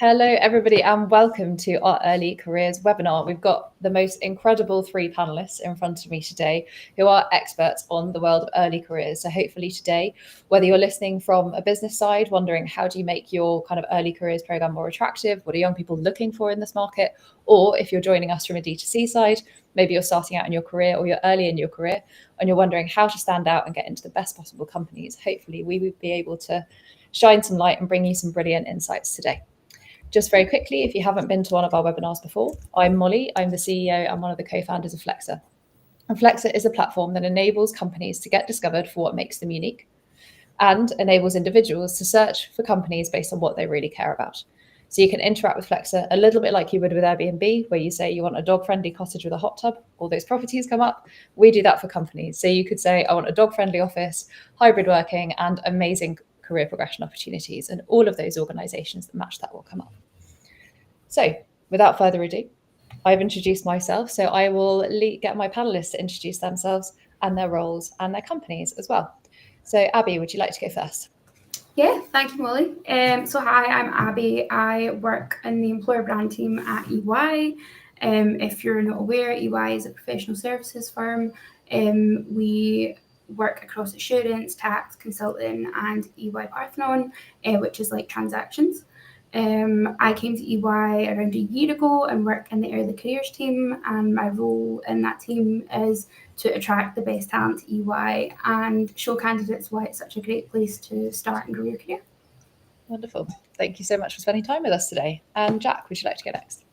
Hello, everybody, and welcome to our Early Careers webinar. We've got the most incredible three panelists in front of me today who are experts on the world of early careers. So hopefully today, whether you're listening from a business side, wondering how do you make your kind of early careers program more attractive, what are young people looking for in this market, or if you're joining us from a D2C side, maybe you're starting out in your career or you're early in your career and you're wondering how to stand out and get into the best possible companies, hopefully we would be able to shine some light and bring you some brilliant insights today. Just very quickly, if you haven't been to one of our webinars before, I'm Molly. I'm the CEO and one of the co-founders of Flexa. And Flexa is a platform that enables companies to get discovered for what makes them unique and enables individuals to search for companies based on what they really care about. So you can interact with Flexa a little bit like you would with Airbnb, where you say you want a dog-friendly cottage with a hot tub, all those properties come up. We do that for companies. So you could say, I want a dog-friendly office, hybrid working, and amazing career progression opportunities, and all of those organizations that match that will come up. So without further ado, I've introduced myself, so I will get my panelists to introduce themselves and their roles and their companies as well. So Abby, would you like to go first? Yeah, thank you, Molly. So hi, I'm Abby. I work in the employer brand team at EY. If you're not aware, EY is a professional services firm. We work across insurance, tax, consulting, and EY Parthenon, which is like transactions. I came to EY around a year ago and work in the early careers team, and my role in that team is to attract the best talent to EY and show candidates why it's such a great place to start and grow your career. Wonderful. Thank you so much for spending time with us today. And Jack, would you like to go next?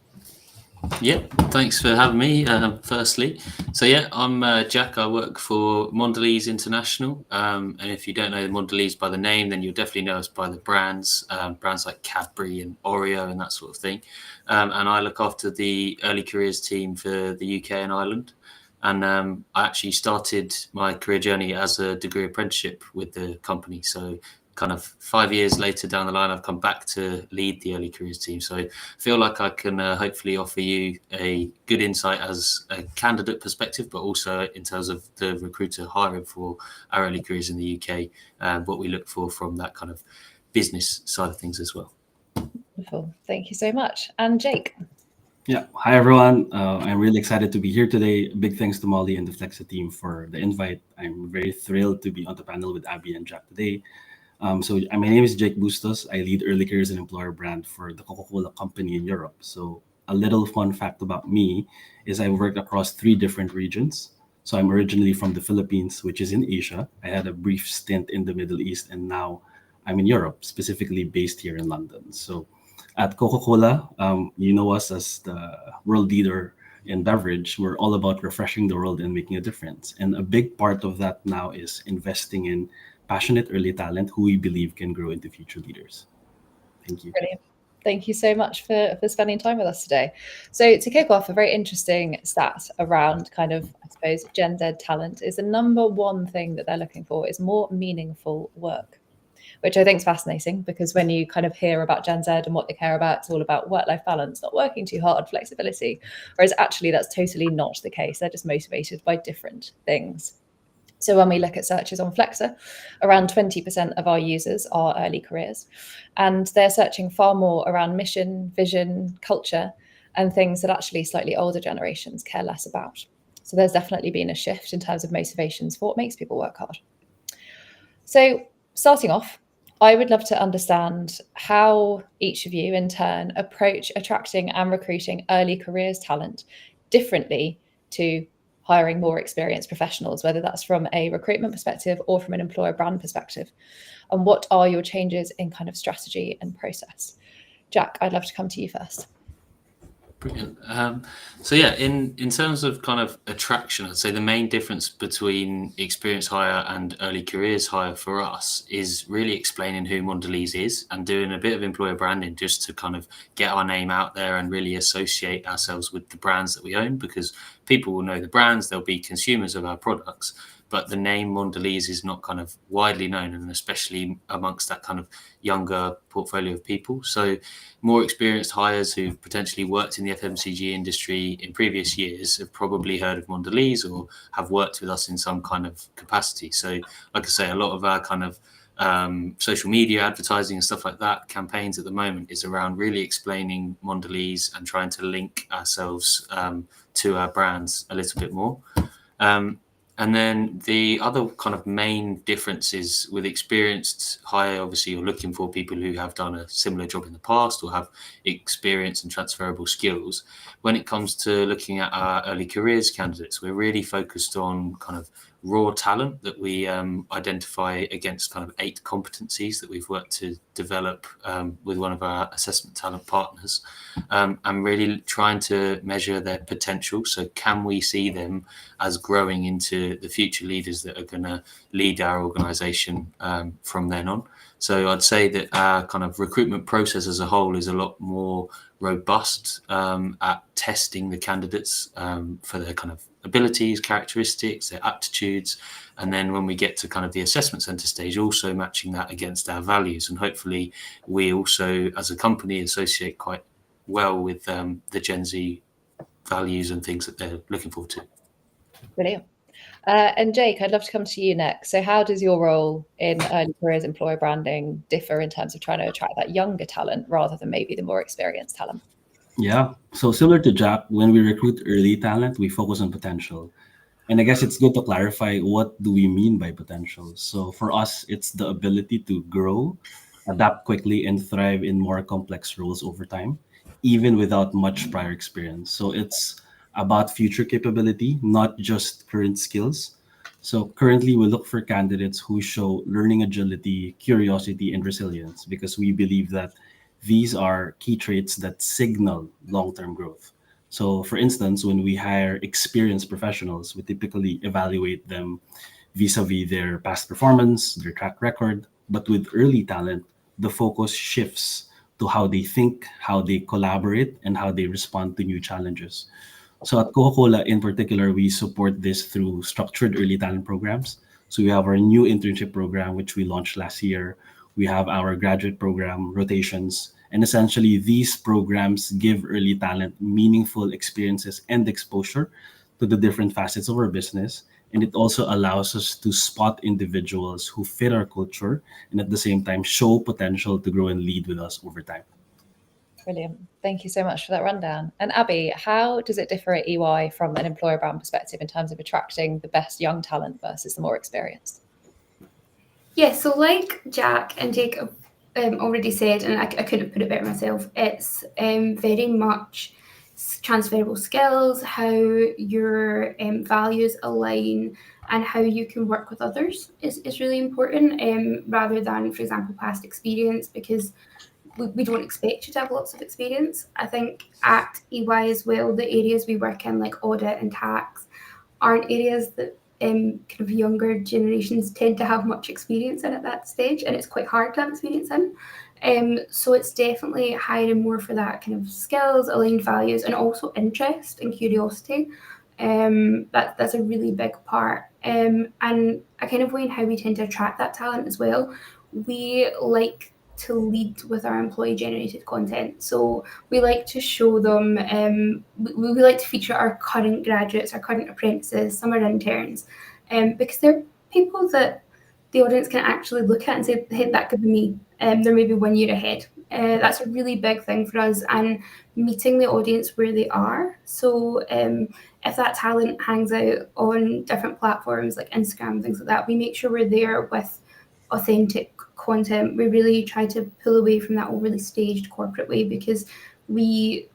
Yeah, thanks for having me, firstly. So yeah, I'm Jack. I work for Mondelēz International. And if you don't know Mondelēz by the name, then you'll definitely know us by the brands like Cadbury and Oreo and that sort of thing. And I look after the early careers team for the UK and Ireland. And I actually started my career journey as a degree apprenticeship with the company. So kind of 5 years later down the line, I've come back to lead the early careers team. So I feel like I can hopefully offer you a good insight as a candidate perspective, but also in terms of the recruiter hiring for our early careers in the UK, and what we look for from that kind of business side of things as well. Wonderful. Thank you so much. And Jake. Yeah. Hi, everyone. I'm really excited to be here today. Big thanks to Molly and the Flexa team for the invite. I'm very thrilled to be on the panel with Abby and Jack today. So my name is Jake Bustos. I lead early careers and employer brand for the Coca-Cola company in Europe. So a little fun fact about me is I worked across 3 different regions. So I'm originally from the Philippines, which is in Asia. I had a brief stint in the Middle East, and now I'm in Europe, specifically based here in London. So at Coca-Cola, you know us as the world leader in beverage. We're all about refreshing the world and making a difference. And a big part of that now is investing in passionate early talent who we believe can grow into future leaders. Thank you. Brilliant. Thank you so much for spending time with us today. So to kick off, a very interesting stat around kind of, I suppose, Gen Z talent is the number one thing that they're looking for is more meaningful work, which I think is fascinating because when you kind of hear about Gen Z and what they care about, it's all about work-life balance, not working too hard, flexibility, whereas actually that's totally not the case. They're just motivated by different things. So when we look at searches on Flexa, around 20% of our users are early careers, and they're searching far more around mission, vision, culture, and things that actually slightly older generations care less about. So there's definitely been a shift in terms of motivations for what makes people work hard. So starting off, I would love to understand how each of you in turn approach attracting and recruiting early careers talent differently to hiring more experienced professionals, whether that's from a recruitment perspective or from an employer brand perspective. And what are your changes in kind of strategy and process? Jack, I'd love to come to you first. Brilliant. So yeah, in terms of kind of attraction, I'd say the main difference between experience hire and early careers hire for us is really explaining who Mondelēz is and doing a bit of employer branding just to kind of get our name out there and really associate ourselves with the brands that we own, because people will know the brands, they'll be consumers of our products, but the name Mondelēz is not kind of widely known, and especially amongst that kind of younger portfolio of people. So more experienced hires who've potentially worked in the FMCG industry in previous years have probably heard of Mondelēz or have worked with us in some kind of capacity. So like I say, a lot of our kind of social media advertising and stuff like that, campaigns at the moment, is around really explaining Mondelēz and trying to link ourselves to our brands a little bit more. And then the other kind of main difference is with experienced hire, obviously you're looking for people who have done a similar job in the past or have experience and transferable skills. When it comes to looking at our early careers candidates, we're really focused on kind of raw talent that we identify against kind of 8 competencies that we've worked to develop with one of our assessment talent partners, and really trying to measure their potential. So can we see them as growing into the future leaders that are going to lead our organization from then on? So I'd say that our kind of recruitment process as a whole is a lot more robust at testing the candidates for their kind of abilities, characteristics, their aptitudes, and then when we get to kind of the assessment center stage, also matching that against our values. And hopefully we also as a company associate quite well with the Gen Z values and things that they're looking forward to. Brilliant. And Jake, I'd love to come to you next. So how does your role in early careers employer branding differ in terms of trying to attract that younger talent rather than maybe the more experienced talent? Yeah. So similar to Jack, when we recruit early talent, we focus on potential. And I guess it's good to clarify, what do we mean by potential? So for us, it's the ability to grow, adapt quickly, and thrive in more complex roles over time, even without much prior experience. So it's about future capability, not just current skills. So currently, we look for candidates who show learning agility, curiosity, and resilience, because we believe that these are key traits that signal long-term growth. So, for instance, when we hire experienced professionals, we typically evaluate them vis-a-vis their past performance, their track record. But with early talent, the focus shifts to how they think, how they collaborate, and how they respond to new challenges. So at Coca-Cola in particular, we support this through structured early talent programs. So we have our new internship program, which we launched last year. We have our graduate program, rotations, and essentially these programs give early talent meaningful experiences and exposure to the different facets of our business. And it also allows us to spot individuals who fit our culture and at the same time show potential to grow and lead with us over time. Brilliant. Thank you so much for that rundown. And Abby, how does it differ at EY from an employer brand perspective in terms of attracting the best young talent versus the more experienced? Yeah, so like Jack and Jake already said, and I couldn't put it better myself, it's very much transferable skills, how your values align and how you can work with others is really important, rather than, for example, past experience, because we don't expect you to have lots of experience. I think at EY as well, the areas we work in, like audit and tax, aren't areas that kind of younger generations tend to have much experience in at that stage, and it's quite hard to have experience in. So it's definitely hiring more for that kind of skills, aligned values, and also interest and curiosity. That's a really big part. And a kind of way in how we tend to attract that talent as well. We like to lead with our employee generated content. So we like to show them, we like to feature our current graduates, our current apprentices, summer interns, because they're people that the audience can actually look at and say, hey, that could be me. They're maybe 1 year ahead. That's a really big thing for us, and meeting the audience where they are. So if that talent hangs out on different platforms like Instagram, things like that, we make sure we're there with authentic content. We really try to pull away from that overly staged corporate way, because we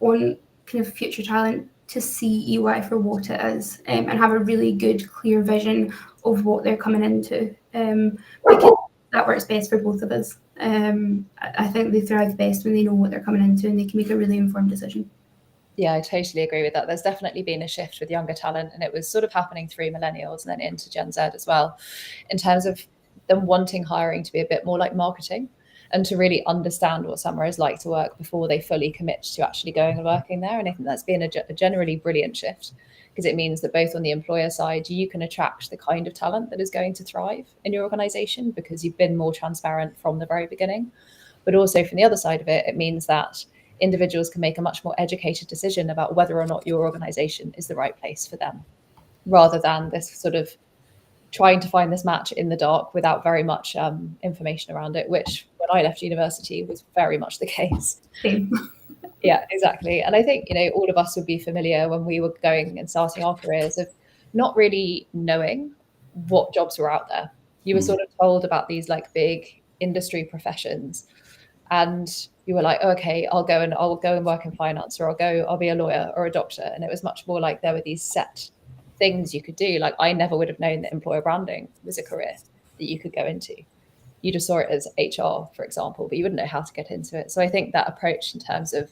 want kind of future talent to see EY for what it is, and have a really good, clear vision of what they're coming into, because that works best for both of us. I think they thrive best when they know what they're coming into and they can make a really informed decision. Yeah, I totally agree with that. There's definitely been a shift with younger talent, and it was sort of happening through millennials and then into Gen Z as well, in terms of them wanting hiring to be a bit more like marketing and to really understand what somewhere is like to work before they fully commit to actually going and working there. And I think that's been a generally brilliant shift, because it means that both on the employer side, you can attract the kind of talent that is going to thrive in your organization because you've been more transparent from the very beginning. But also from the other side of it, it means that individuals can make a much more educated decision about whether or not your organization is the right place for them, rather than this sort of trying to find this match in the dark without very much information around it, which when I left university was very much the case. Same. Yeah, exactly. And I think, all of us would be familiar when we were going and starting our careers of not really knowing what jobs were out there. You were sort of told about these like big industry professions, and you were like, oh, okay, I'll go and work in finance, or I'll be a lawyer or a doctor. And it was much more like there were these set things you could do. Like I never would have known that employer branding was a career that you could go into. You just saw it as HR, for example, but you wouldn't know how to get into it. So I think that approach in terms of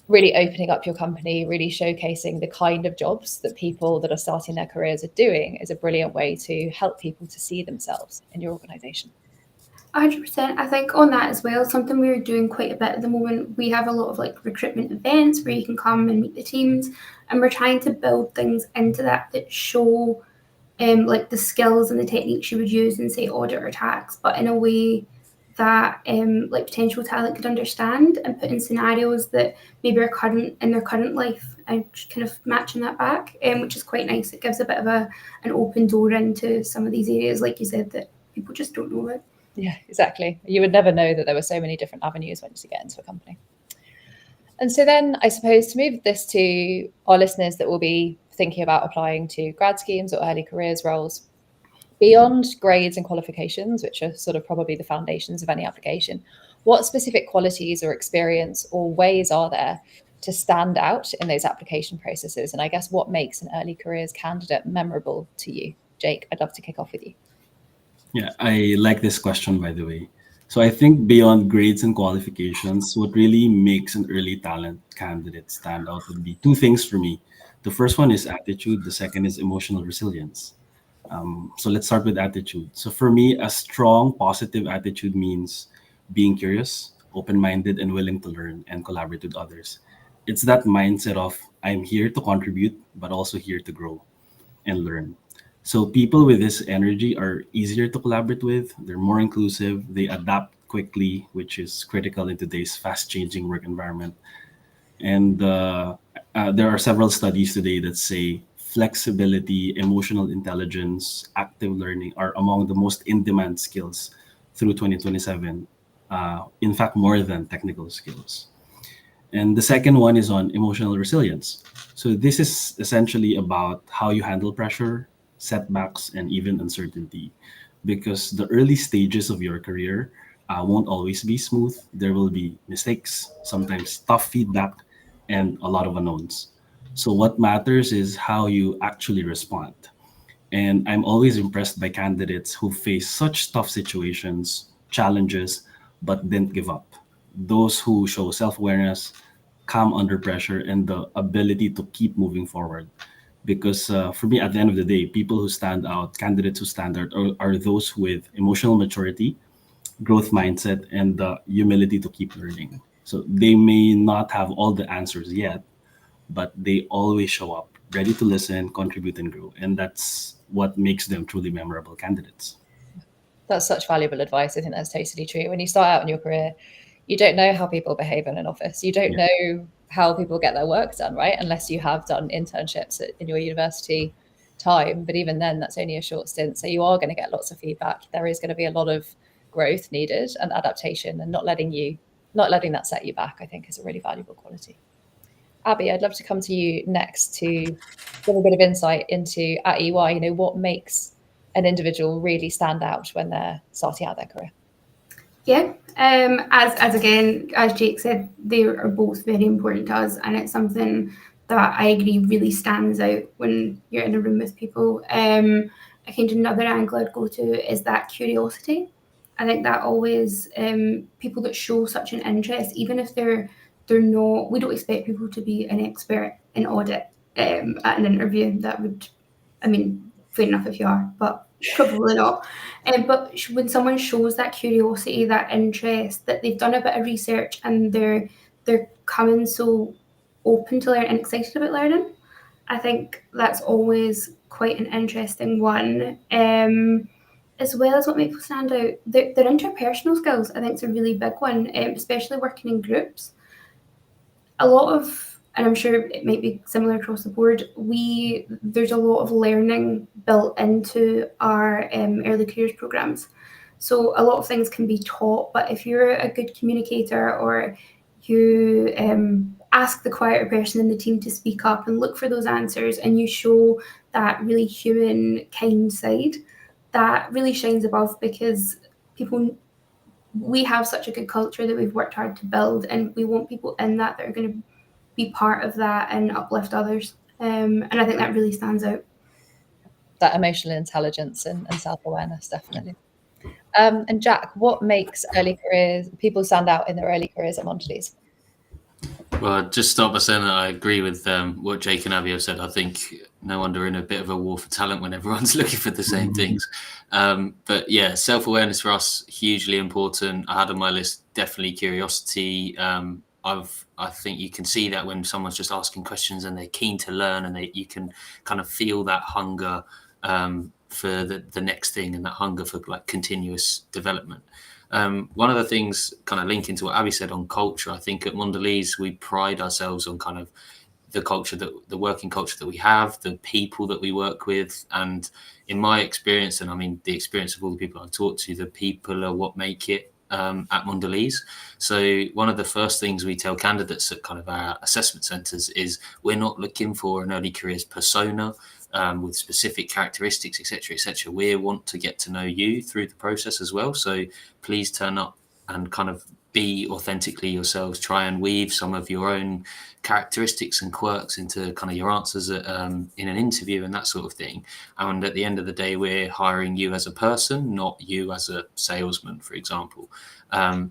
really opening up your company, really showcasing the kind of jobs that people that are starting their careers are doing is a brilliant way to help people to see themselves in your organization. 100%. I think on that as well, something we're doing quite a bit at the moment, we have a lot of like recruitment events where you can come and meet the teams, and we're trying to build things into that show like the skills and the techniques you would use in, say, audit or tax, but in a way that like potential talent could understand, and put in scenarios that maybe are current in their current life, and kind of matching that back, which is quite nice. It gives a bit of an open door into some of these areas, like you said, that people just don't know about. Yeah, exactly. You would never know that there were so many different avenues once you get into a company. And so then I suppose to move this to our listeners that will be thinking about applying to grad schemes or early careers roles, beyond grades and qualifications, which are sort of probably the foundations of any application, what specific qualities or experience or ways are there to stand out in those application processes? And I guess what makes an early careers candidate memorable to you? Jake, I'd love to kick off with you. Yeah, I like this question, by the way. So I think beyond grades and qualifications, what really makes an early talent candidate stand out would be two things for me. The first one is attitude. The second is emotional resilience. So let's start with attitude. So for me, a strong, positive attitude means being curious, open-minded, and willing to learn and collaborate with others. It's that mindset of I'm here to contribute, but also here to grow and learn. So people with this energy are easier to collaborate with. They're more inclusive. They adapt quickly, which is critical in today's fast-changing work environment. And there are several studies today that say flexibility, emotional intelligence, active learning are among the most in-demand skills through 2027. In fact, more than technical skills. And the second one is on emotional resilience. So this is essentially about how you handle pressure, setbacks, and even uncertainty. Because the early stages of your career won't always be smooth. There will be mistakes, sometimes tough feedback, and a lot of unknowns. So what matters is how you actually respond. And I'm always impressed by candidates who face such tough situations, challenges, but didn't give up. Those who show self-awareness, calm under pressure, and the ability to keep moving forward. Because for me, at the end of the day, people who stand out, candidates who stand out, are those with emotional maturity, growth mindset, and the humility to keep learning. So they may not have all the answers yet, but they always show up, ready to listen, contribute, and grow. And that's what makes them truly memorable candidates. That's such valuable advice. I think that's totally true. When you start out in your career, you don't know how people behave in an office. You don't know how people get their work done, right? Unless you have done internships in your university time. But even then, that's only a short stint. So you are going to get lots of feedback. There is going to be a lot of growth needed and adaptation, and not letting that set you back, I think, is a really valuable quality. Abby, I'd love to come to you next to give a bit of insight into at EY, what makes an individual really stand out when they're starting out their career. Yeah, as Jake said, they are both very important to us, and it's something that I agree really stands out when you're in a room with people. I think another angle I'd go to is that curiosity. I think that always people that show such an interest, even if they're not, we don't expect people to be an expert in audit at an interview. That would, fair enough if you are, but probably not. But when someone shows that curiosity, that interest, that they've done a bit of research and they're coming so open to learn and excited about learning, I think that's always quite an interesting one. As well as what makes people stand out, their interpersonal skills, I think, is a really big one, especially working in groups. A lot of and I'm sure it might be similar across the board, there's a lot of learning built into our early careers programs. So a lot of things can be taught, but if you're a good communicator, or you ask the quieter person in the team to speak up and look for those answers, and you show that really human, kind side, that really shines above, because we have such a good culture that we've worked hard to build, and we want people in that are going to be part of that and uplift others. And I think that really stands out. That emotional intelligence and self-awareness, definitely. And Jack, what makes people stand out in their early careers at Mondelēz? Well, I'd just start by saying that I agree with what Jake and Abby have said. I think no wonder we're in a bit of a war for talent when everyone's looking for the same things. But yeah, self-awareness for us, hugely important. I had on my list definitely curiosity. I think you can see that when someone's just asking questions and they're keen to learn, and you can kind of feel that hunger for the next thing, and that hunger for like continuous development. One of the things, kind of linking to what Abby said on culture, I think at Mondelēz we pride ourselves on kind of the working culture that we have, the people that we work with, and in my experience, and I mean the experience of all the people I've talked to, the people are what make it at Mondelēz. So one of the first things we tell candidates at kind of our assessment centres is we're not looking for an early careers persona with specific characteristics, etc., etc. We want to get to know you through the process as well. So please turn up and kind of be authentically yourselves. Try and weave some of your own characteristics and quirks into kind of your answers in an interview and that sort of thing. And at the end of the day, we're hiring you as a person, not you as a salesman, for example.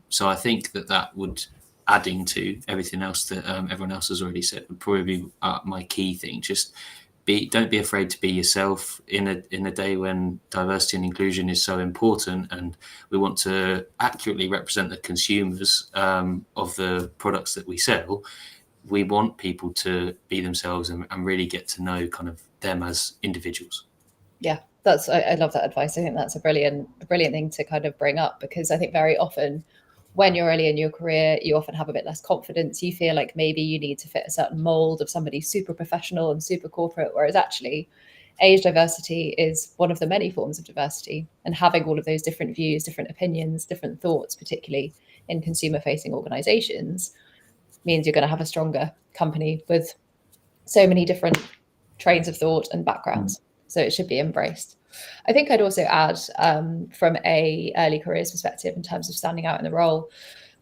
So I think that would, adding to everything else that everyone else has already said, would probably be my key thing. Just don't be afraid to be yourself in a day when diversity and inclusion is so important, and we want to accurately represent the consumers of the products that we sell. We want people to be themselves and really get to know kind of them as individuals. Yeah, I love that advice. I think that's a brilliant thing to kind of bring up, because I think very often when you're early in your career, you often have a bit less confidence. You feel like maybe you need to fit a certain mold of somebody super professional and super corporate, whereas actually age diversity is one of the many forms of diversity, and having all of those different views, different opinions, different thoughts, particularly in consumer-facing organizations, means you're going to have a stronger company with so many different trains of thought and backgrounds. So it should be embraced. I think I'd also add from a early careers perspective, in terms of standing out in the role,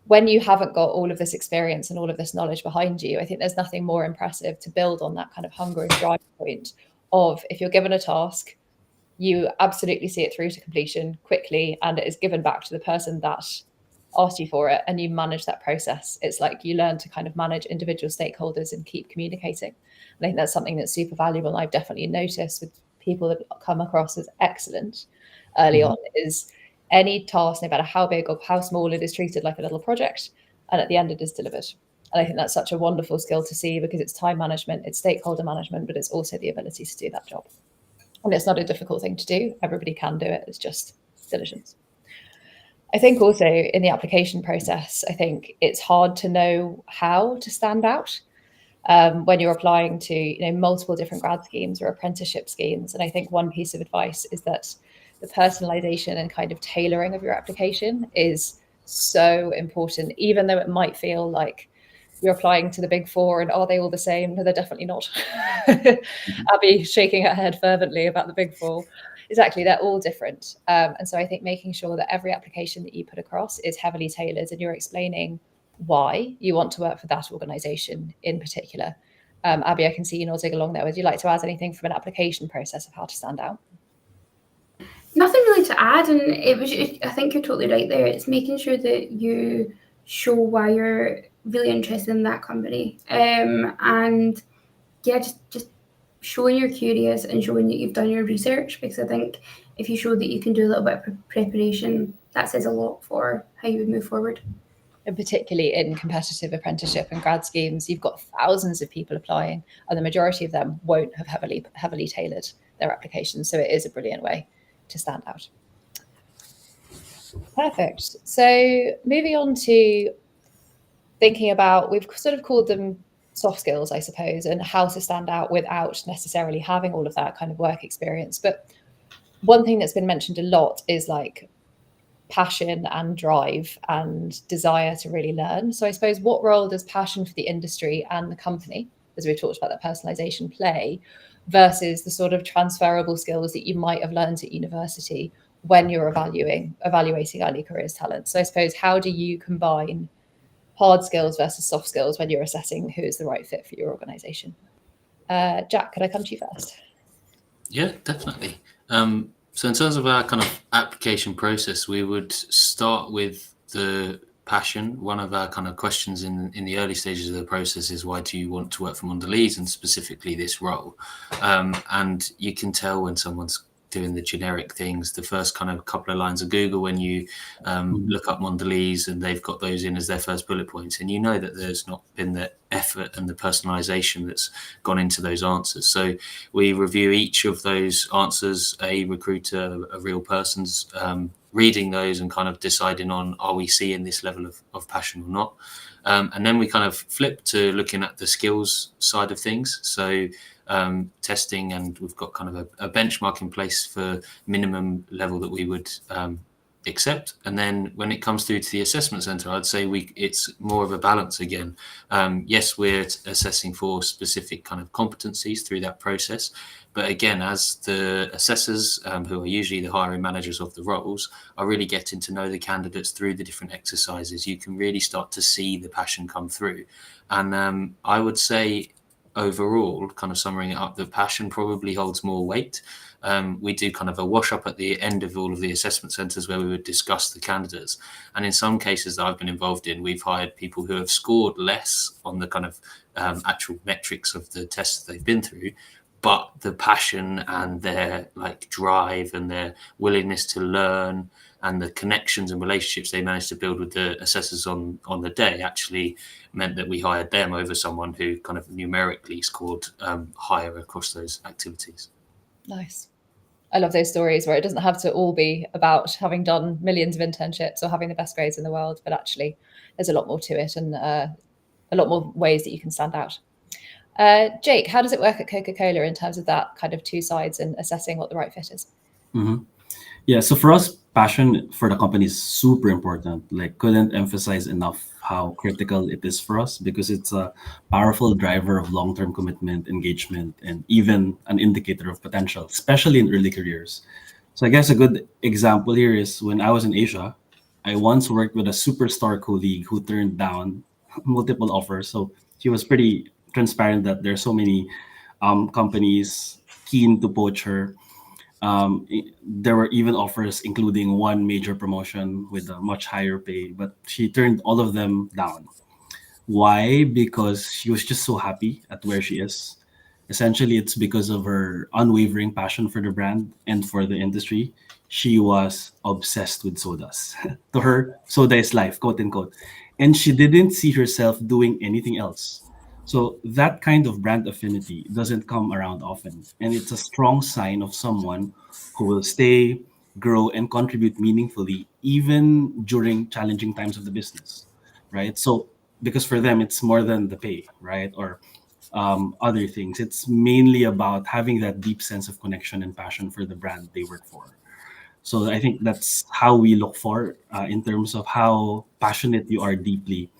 when you haven't got all of this experience and all of this knowledge behind you, I think there's nothing more impressive to build on that kind of hunger and drive point of, if you're given a task, you absolutely see it through to completion quickly, and it is given back to the person that asked you for it, and you manage that process. It's like you learn to kind of manage individual stakeholders and keep communicating. And I think that's something that's super valuable. And I've definitely noticed with people that come across as excellent early on, is any task, no matter how big or how small, it is treated like a little project, and at the end it is delivered. And I think that's such a wonderful skill to see, because it's time management, it's stakeholder management, but it's also the ability to do that job. And it's not a difficult thing to do. Everybody can do it. It's just diligence. I think also in the application process, I think it's hard to know how to stand out when you're applying to multiple different grad schemes or apprenticeship schemes. And I think one piece of advice is that the personalization and kind of tailoring of your application is so important, even though it might feel like you're applying to the big four and are they all the same? No, they're definitely not. Abby shaking her head fervently about the big four. Exactly, they're all different. And so I think making sure that every application that you put across is heavily tailored, and you're explaining why you want to work for that organization in particular. Abby, I can see you nodding along there. Would you like to add anything from an application process of how to stand out? Nothing really to add, and I think you're totally right there. It's making sure that you show why you're really interested in that company, and yeah, just showing you're curious and showing that you've done your research, because I think if you show that you can do a little bit of preparation, that says a lot for how you would move forward. And particularly in competitive apprenticeship and grad schemes, you've got thousands of people applying, and the majority of them won't have heavily tailored their applications. So it is a brilliant way to stand out. Perfect. So moving on to thinking about, we've sort of called them soft skills, I suppose, and how to stand out without necessarily having all of that kind of work experience. But one thing that's been mentioned a lot is like passion and drive and desire to really learn. So I suppose, what role does passion for the industry and the company, as we've talked about that personalization, play versus the sort of transferable skills that you might have learned at university when you're evaluating early careers talent? So I suppose, how do you combine hard skills versus soft skills when you're assessing who is the right fit for your organization? Jack, could I come to you first? Yeah, definitely. So in terms of our kind of application process, we would start with the passion. One of our kind of questions in the early stages of the process is, why do you want to work for Mondelēz, and specifically this role? And you can tell when someone's doing the generic things, the first kind of couple of lines of Google, when you look up Mondelēz and they've got those in as their first bullet points, and you know that there's not been the effort and the personalization that's gone into those answers. So we review each of those answers, a recruiter, a real person's reading those and kind of deciding on, are we seeing this level of passion or not? And then we kind of flip to looking at the skills side of things. So testing, and we've got kind of a benchmark in place for minimum level that we would accept. And then when it comes through to the assessment center, I'd say it's more of a balance again. Yes, we're assessing for specific kind of competencies through that process. But again, as the assessors, who are usually the hiring managers of the roles, are really getting to know the candidates through the different exercises, you can really start to see the passion come through. And I would say, overall, kind of summarizing it up, the passion probably holds more weight. We do kind of a wash up at the end of all of the assessment centers where we would discuss the candidates. And in some cases that I've been involved in, we've hired people who have scored less on the kind of actual metrics of the tests they've been through, but the passion and their like drive and their willingness to learn and the connections and relationships they managed to build with the assessors on the day actually meant that we hired them over someone who kind of numerically scored higher across those activities. Nice. I love those stories where it doesn't have to all be about having done millions of internships or having the best grades in the world, but actually there's a lot more to it, and a lot more ways that you can stand out. Jake, how does it work at Coca-Cola in terms of that kind of two sides and assessing what the right fit is? Mm-hmm. Yeah, so for us, passion for the company is super important. Like, couldn't emphasize enough how critical it is for us, because it's a powerful driver of long-term commitment, engagement, and even an indicator of potential, especially in early careers. So I guess a good example here is when I was in Asia, I once worked with a superstar colleague who turned down multiple offers. So she was pretty transparent that there are so many companies keen to poach her. There were even offers including one major promotion with a much higher pay, but she turned all of them down. Why? Because she was just so happy at where she is. Essentially, it's because of her unwavering passion for the brand and for the industry. She was obsessed with sodas. To her, soda is life, quote unquote. And she didn't see herself doing anything else. So that kind of brand affinity doesn't come around often. And it's a strong sign of someone who will stay, grow, and contribute meaningfully, even during challenging times of the business, right? So, because for them, it's more than the pay, right? Or other things. It's mainly about having that deep sense of connection and passion for the brand they work for. So I think that's how we look for in terms of how passionate you are deeply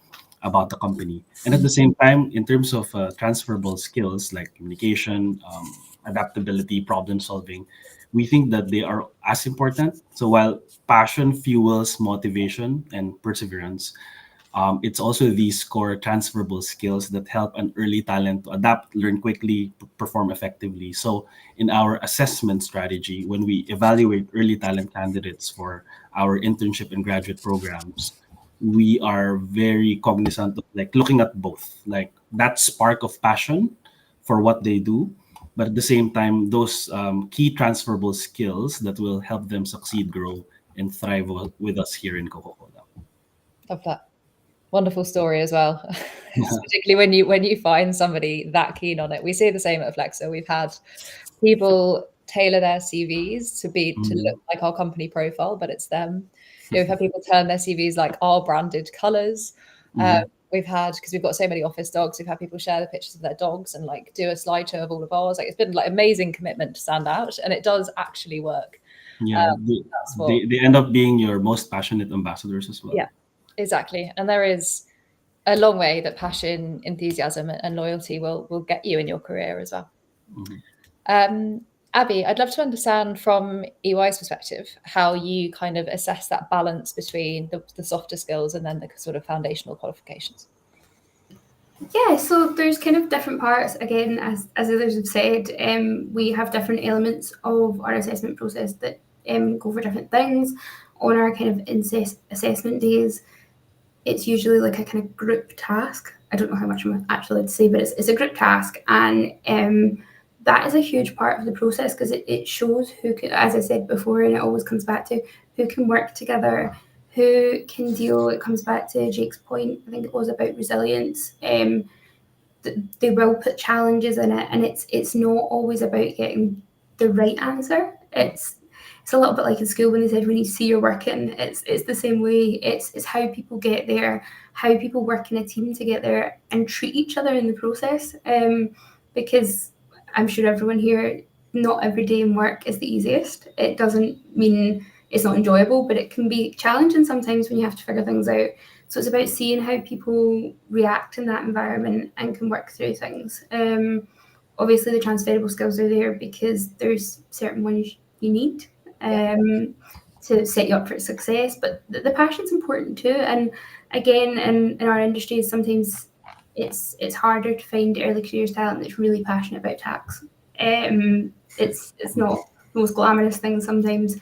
about the company. And at the same time, in terms of transferable skills like communication, adaptability, problem solving, we think that they are as important. So while passion fuels motivation and perseverance, it's also these core transferable skills that help an early talent to adapt, learn quickly, perform effectively. So in our assessment strategy, when we evaluate early talent candidates for our internship and graduate programs, we are very cognizant of like looking at both, like that spark of passion for what they do, but at the same time, those key transferable skills that will help them succeed, grow, and thrive with us here in Coca-Cola. Love that. Wonderful story as well. Yeah. Particularly when you find somebody that keen on it. We see the same at Flexa. We've had people tailor their CVs to look like our company profile, but it's them. We've had people turn their CVs like our branded colors. we've had, because we've got so many office dogs, we've had people share the pictures of their dogs and like do a slideshow of all of ours. Like it's been like amazing commitment to stand out, and it does actually work. Yeah, they end up being your most passionate ambassadors as well. Yeah, exactly. And there is a long way that passion, enthusiasm, and loyalty will get you in your career as well. Abby, I'd love to understand from EY's perspective how you kind of assess that balance between the softer skills and then the sort of foundational qualifications. Yeah, so there's kind of different parts. Again, as others have said, we have different elements of our assessment process that go for different things. On our kind of assessment days, it's usually like a kind of group task. I don't know how much I'm actually allowed to say, but it's a group task, and that is a huge part of the process because it shows who can, as I said before, and it always comes back to who can work together, who can deal. It comes back to Jake's point, I think it was about resilience. They will put challenges in it, and it's not always about getting the right answer. It's a little bit like in school when they said we need to see your working. It's the same way. It's how people get there, how people work in a team to get there and treat each other in the process. Because I'm sure everyone here, not every day in work is the easiest. It doesn't mean it's not enjoyable, but it can be challenging sometimes when you have to figure things out. So it's about seeing how people react in that environment and can work through things. Obviously, the transferable skills are there because there's certain ones you need to set you up for success, but the passion's important too. And again, in our industry, sometimes it's harder to find early careers talent that's really passionate about tax. It's not the most glamorous thing sometimes,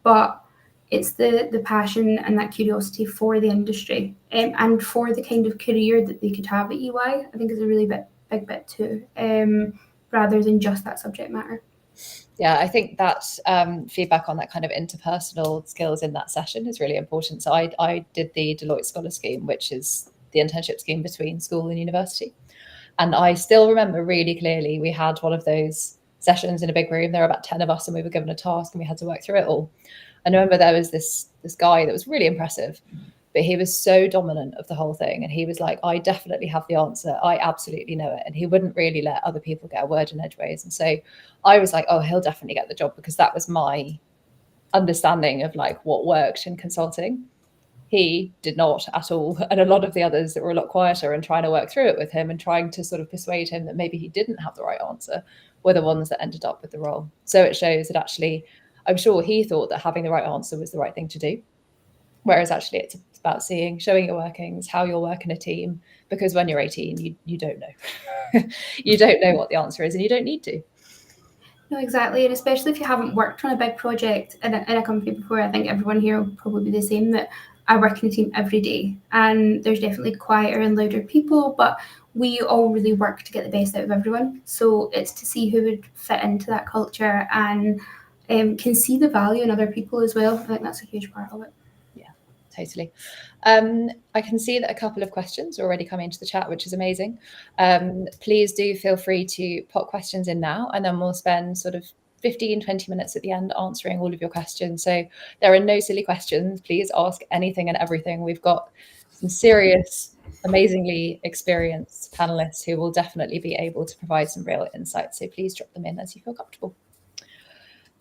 but it's the passion and that curiosity for the industry and for the kind of career that they could have at EY, I think is a really big bit too, rather than just that subject matter. Yeah, I think that feedback on that kind of interpersonal skills in that session is really important. So I did the Deloitte Scholar Scheme, which is the internship scheme between school and university. And I still remember really clearly, we had one of those sessions in a big room. There were about 10 of us and we were given a task and we had to work through it all. And I remember there was this guy that was really impressive, but he was so dominant of the whole thing. And he was like, I definitely have the answer. I absolutely know it. And he wouldn't really let other people get a word in edgeways. And so I was like, oh, he'll definitely get the job, because that was my understanding of like what worked in consulting. He did not at all. And a lot of the others that were a lot quieter and trying to work through it with him and trying to sort of persuade him that maybe he didn't have the right answer were the ones that ended up with the role. So it shows that actually, I'm sure he thought that having the right answer was the right thing to do. Whereas actually it's about showing your workings, how you'll work in a team, because when you're 18, you don't know. You don't know what the answer is and you don't need to. No, exactly. And especially if you haven't worked on a big project in a company before, I think everyone here will probably be the same, that I work in a team every day and there's definitely quieter and louder people, but we all really work to get the best out of everyone. So it's to see who would fit into that culture and can see the value in other people as well. I think that's a huge part of it. Yeah, totally. I can see that a couple of questions are already coming into the chat, which is amazing. Please do feel free to pop questions in now, and then we'll spend sort of 15-20 minutes at the end answering all of your questions. So there are no silly questions. Please ask anything and everything. We've got some serious, amazingly experienced panelists who will definitely be able to provide some real insights. So please drop them in as you feel comfortable.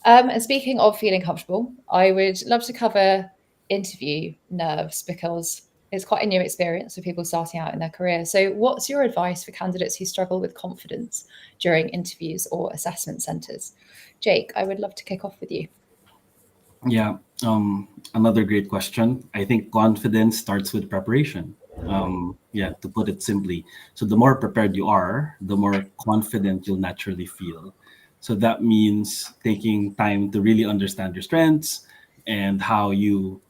And speaking of feeling comfortable, I would love to cover interview nerves, because it's quite a new experience for people starting out in their career. So what's your advice for candidates who struggle with confidence during interviews or assessment centres? Jake, I would love to kick off with you. Yeah, another great question. I think confidence starts with preparation. To put it simply. So the more prepared you are, the more confident you'll naturally feel. So that means taking time to really understand your strengths and how you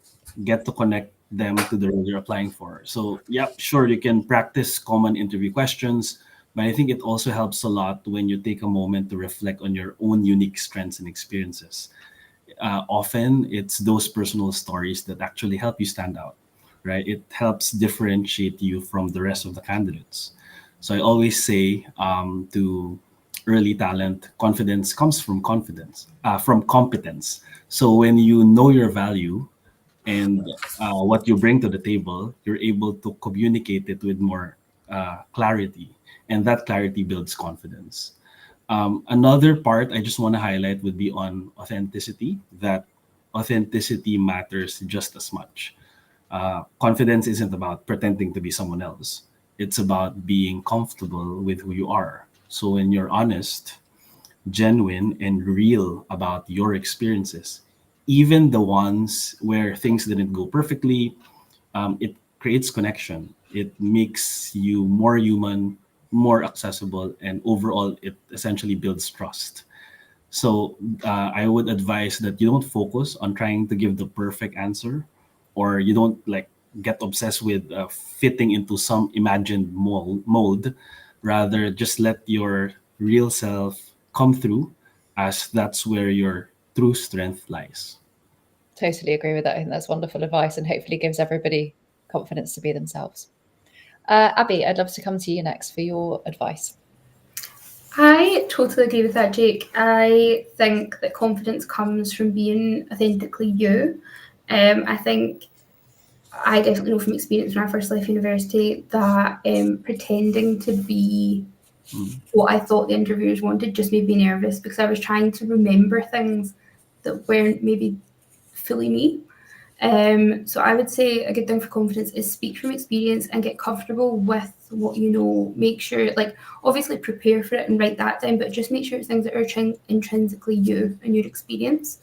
get to connect them to the role you're applying for. So yeah, sure, you can practice common interview questions, but I think it also helps a lot when you take a moment to reflect on your own unique strengths and experiences. Often it's those personal stories that actually help you stand out, right? It helps differentiate you from the rest of the candidates. So I always say to early talent, confidence comes from competence. So when you know your value, And what you bring to the table, you're able to communicate it with more clarity, and that clarity builds confidence. Another part I just want to highlight would be on authenticity, that authenticity matters just as much. Confidence isn't about pretending to be someone else, it's about being comfortable with who you are. So when you're honest, genuine, and real about your experiences, even the ones where things didn't go perfectly, it creates connection. It makes you more human, more accessible, and overall, it essentially builds trust. So I would advise that you don't focus on trying to give the perfect answer, or you don't like get obsessed with fitting into some imagined mold. Rather, just let your real self come through, as that's where your true strength lies. Totally agree with that. I think that's wonderful advice and hopefully gives everybody confidence to be themselves. Abby, I'd love to come to you next for your advice. I totally agree with that, Jake. I think that confidence comes from being authentically you. I think I definitely know from experience when I first left university that pretending to be what I thought the interviewers wanted just made me nervous because I was trying to remember things that weren't maybe fully me. So I would say a good thing for confidence is speak from experience and get comfortable with what you know. Make sure, like, obviously prepare for it and write that down, but just make sure it's things that are intrinsically you and your experience.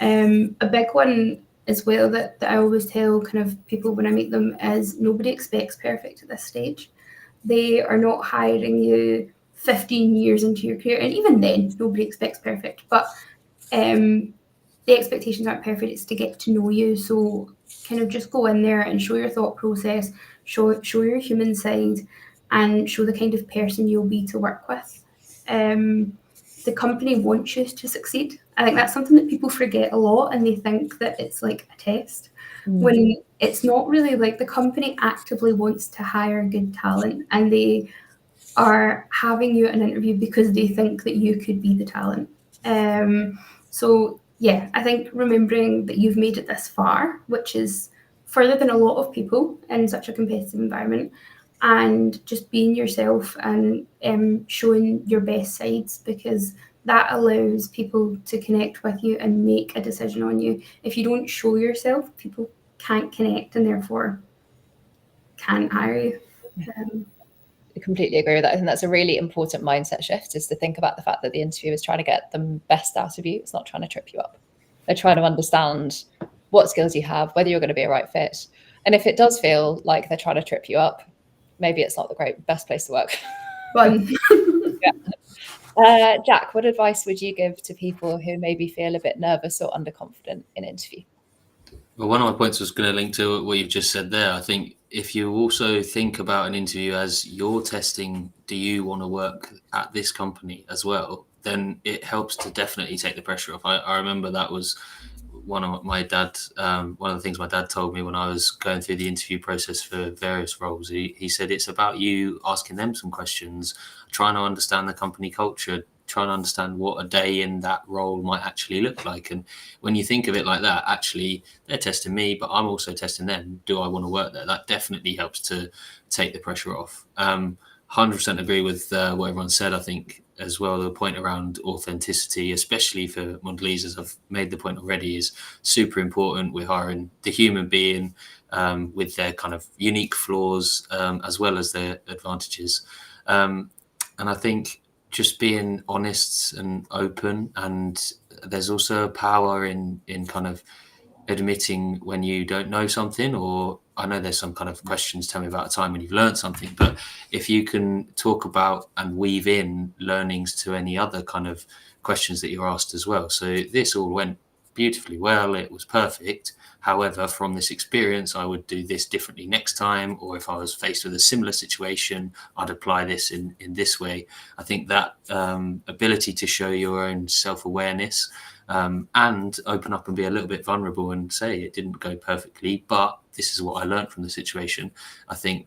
A big one as well that I always tell kind of people when I meet them is nobody expects perfect at this stage. They are not hiring you 15 years into your career, and even then, nobody expects perfect. But the expectations aren't perfect. It's to get to know you. So kind of just go in there and show your thought process, show your human side, and show the kind of person you'll be to work with. The company wants you to succeed. I think that's something that people forget a lot, and they think that it's like a test. When it's not really. Like, the company actively wants to hire good talent, and they are having you in an interview because they think that you could be the talent. So yeah, I think remembering that you've made it this far, which is further than a lot of people in such a competitive environment, and just being yourself and showing your best sides, because that allows people to connect with you and make a decision on you. If you don't show yourself, people can't connect and therefore can't hire you. I completely agree with that. I think that's a really important mindset shift, is to think about the fact that the interviewer is trying to get the best out of you. It's not trying to trip you up. They're trying to understand what skills you have, whether you're going to be a right fit. And if it does feel like they're trying to trip you up, maybe it's not the best place to work. Fun. Yeah. Jack, what advice would you give to people who maybe feel a bit nervous or underconfident in an interview? Well, one of my points was going to link to what you've just said there. I think if you also think about an interview as you're testing, do you want to work at this company as well, then it helps to definitely take the pressure off. I remember that was one of the things my dad told me when I was going through the interview process for various roles. He said it's about you asking them some questions, trying to understand the company culture, trying to understand what a day in that role might actually look like. And when you think of it like that, actually they're testing me, but I'm also testing them. Do I want to work there? That definitely helps to take the pressure off. 100% agree with what everyone said. I think as well, the point around authenticity, especially for Mondelēz, as I've made the point already, is super important. We're hiring the human being with their kind of unique flaws as well as their advantages. And I think just being honest and open, and there's also power in kind of admitting when you don't know something, or I know there's some kind of questions, tell me about a time when you've learned something, but if you can talk about and weave in learnings to any other kind of questions that you're asked as well. So this all went beautifully well, it was perfect. However, from this experience, I would do this differently next time, or if I was faced with a similar situation, I'd apply this in this way. I think that ability to show your own self-awareness and open up and be a little bit vulnerable and say it didn't go perfectly, but this is what I learned from the situation, I think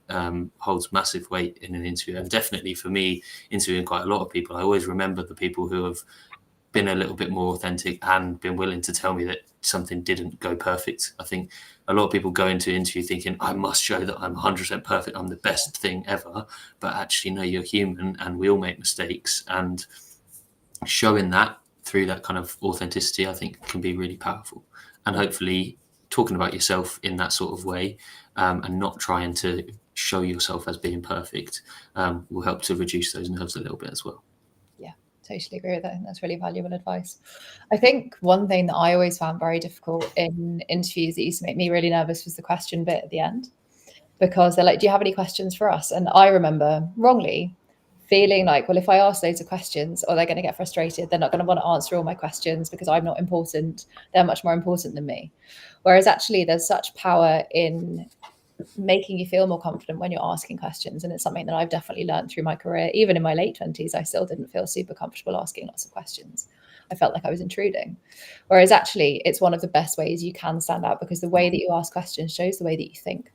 holds massive weight in an interview. And definitely for me, interviewing quite a lot of people, I always remember the people who have been a little bit more authentic and been willing to tell me that something didn't go perfect. I think a lot of people go into an interview thinking, I must show that I'm 100% perfect, I'm the best thing ever. But actually, no, you're human and we all make mistakes. And showing that through that kind of authenticity, I think can be really powerful. And hopefully talking about yourself in that sort of way, and not trying to show yourself as being perfect, will help to reduce those nerves a little bit as well. Totally agree with that. I think that's really valuable advice. I think one thing that I always found very difficult in interviews that used to make me really nervous was the question bit at the end, because they're like, do you have any questions for us? And I remember wrongly feeling like, well, if I ask loads of questions, or they're going to get frustrated, they're not going to want to answer all my questions because I'm not important. They're much more important than me. Whereas actually there's such power in making you feel more confident when you're asking questions. And it's something that I've definitely learned through my career. Even in my late 20s, I still didn't feel super comfortable asking lots of questions. I felt like I was intruding. Whereas actually it's one of the best ways you can stand out, because the way that you ask questions shows the way that you think.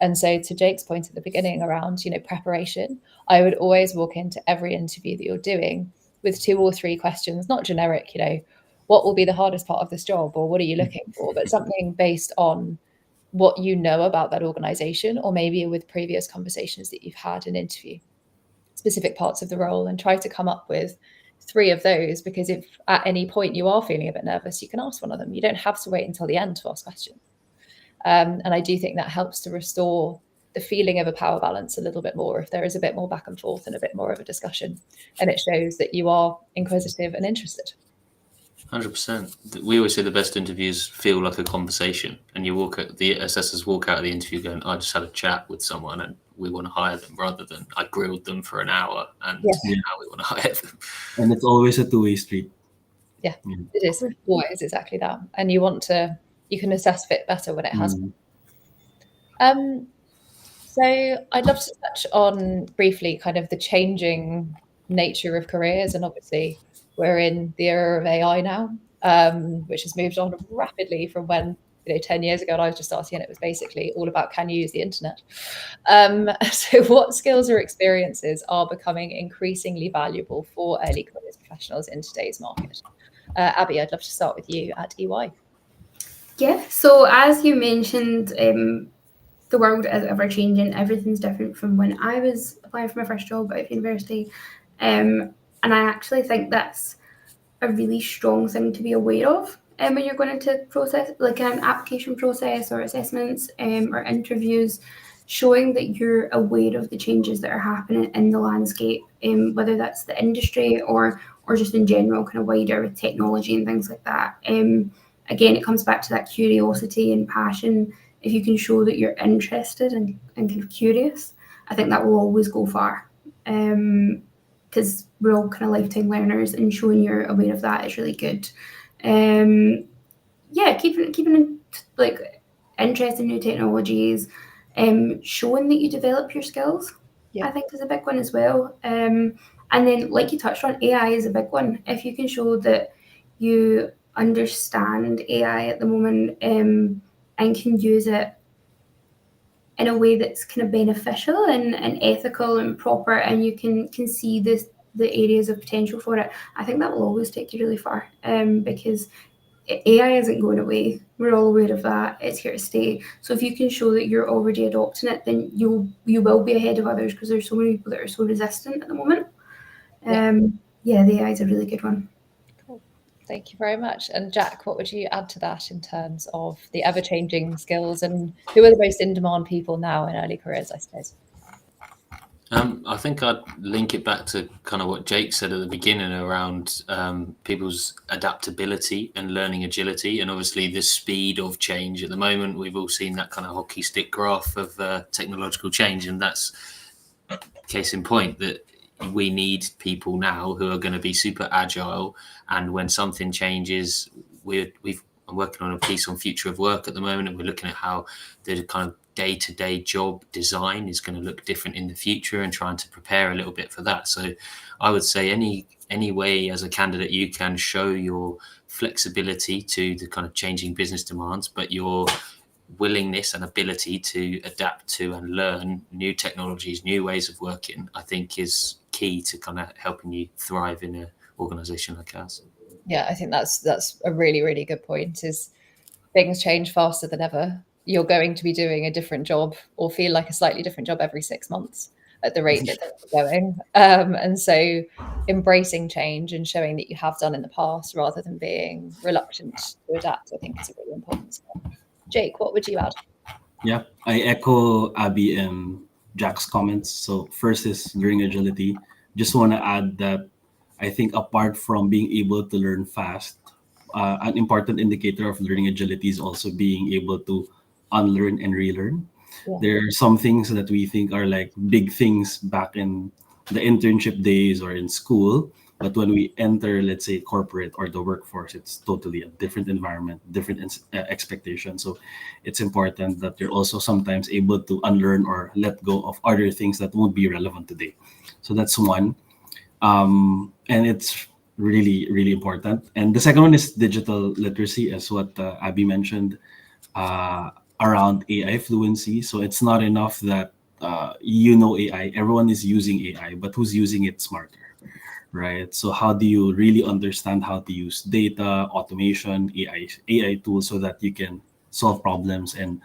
And so to Jake's point at the beginning around, preparation, I would always walk into every interview that you're doing with 2 or 3 questions, not generic, what will be the hardest part of this job, or what are you looking for, but something based on what you know about that organization, or maybe with previous conversations that you've had in interview, specific parts of the role, and try to come up with 3 of those. Because if at any point you are feeling a bit nervous, you can ask one of them. You don't have to wait until the end to ask questions. And I do think that helps to restore the feeling of a power balance a little bit more if there is a bit more back and forth and a bit more of a discussion, and it shows that you are inquisitive and interested. 100%. We always say the best interviews feel like a conversation, and the assessors walk out of the interview going, I just had a chat with someone and we want to hire them, rather than I grilled them for an hour and now we want to hire them. And it's always a two-way street. It is always exactly that. And you can assess fit better when it has. So I'd love to touch on briefly kind of the changing nature of careers. And obviously we're in the era of AI now, which has moved on rapidly from when, 10 years ago, and I was just starting, and it was basically all about, can you use the internet? So what skills or experiences are becoming increasingly valuable for early careers professionals in today's market? Abby, I'd love to start with you at EY. Yeah, so as you mentioned, the world is ever changing. Everything's different from when I was applying for my first job at university. And I actually think that's a really strong thing to be aware of when you're going into process, like an application process or assessments or interviews, showing that you're aware of the changes that are happening in the landscape, whether that's the industry or just in general, kind of wider with technology and things like that. Again, it comes back to that curiosity and passion. If you can show that you're interested and kind of curious, I think that will always go far. Because we're all kind of lifetime learners, and showing you're aware of that is really good. Keeping like interest in new technologies, showing that you develop your skills, I think is a big one as well. And then, like you touched on, AI is a big one. If you can show that you understand AI at the moment and can use it in a way that's kind of beneficial and ethical and proper, and you can see the areas of potential for it, I think that will always take you really far, because AI isn't going away. We're all aware of that. It's here to stay. So if you can show that you're already adopting it, then you will be ahead of others, because there's so many people that are so resistant at the moment. The AI is a really good one. Thank you very much. And Jack, what would you add to that in terms of the ever-changing skills, and who are the most in-demand people now in early careers, I suppose? I think I'd link it back to kind of what Jake said at the beginning around people's adaptability and learning agility. And obviously the speed of change at the moment, we've all seen that kind of hockey stick graph of technological change. And that's case in point that we need people now who are going to be super agile. And when something changes, I'm working on a piece on future of work at the moment, and we're looking at how the kind of day-to-day job design is going to look different in the future, and trying to prepare a little bit for that. So I would say any way as a candidate you can show your flexibility to the kind of changing business demands, but your willingness and ability to adapt to and learn new technologies, new ways of working, I think is key to kind of helping you thrive in an organization like ours. Yeah, I think that's a really, really good point. Is things change faster than ever. You're going to be doing a different job or feel like a slightly different job every 6 months at the rate that things are going. And so embracing change and showing that you have done in the past rather than being reluctant to adapt, I think is a really important step. Jake, what would you add? Yeah, I echo Abby and Jack's comments. So first is learning agility. Just want to add that I think apart from being able to learn fast, an important indicator of learning agility is also being able to unlearn and relearn. Yeah. There are some things that we think are like big things back in the internship days or in school, but when we enter, let's say, corporate or the workforce, it's totally a different environment, different expectations. So it's important that you're also sometimes able to unlearn or let go of other things that won't be relevant today. So that's one. And it's really, really important. And the second one is digital literacy, as what Abby mentioned, uh, around AI fluency. So it's not enough that you know AI. Everyone is using AI, but who's using it smarter, right? So how do you really understand how to use data, automation, AI tools so that you can solve problems and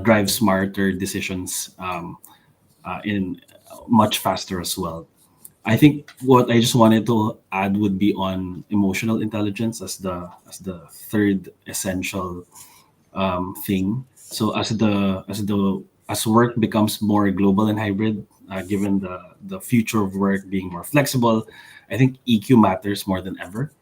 drive smarter decisions in much faster as well. I think what I just wanted to add would be on emotional intelligence as the third essential thing. So as work becomes more global and hybrid, given the future of work being more flexible, I think EQ matters more than ever.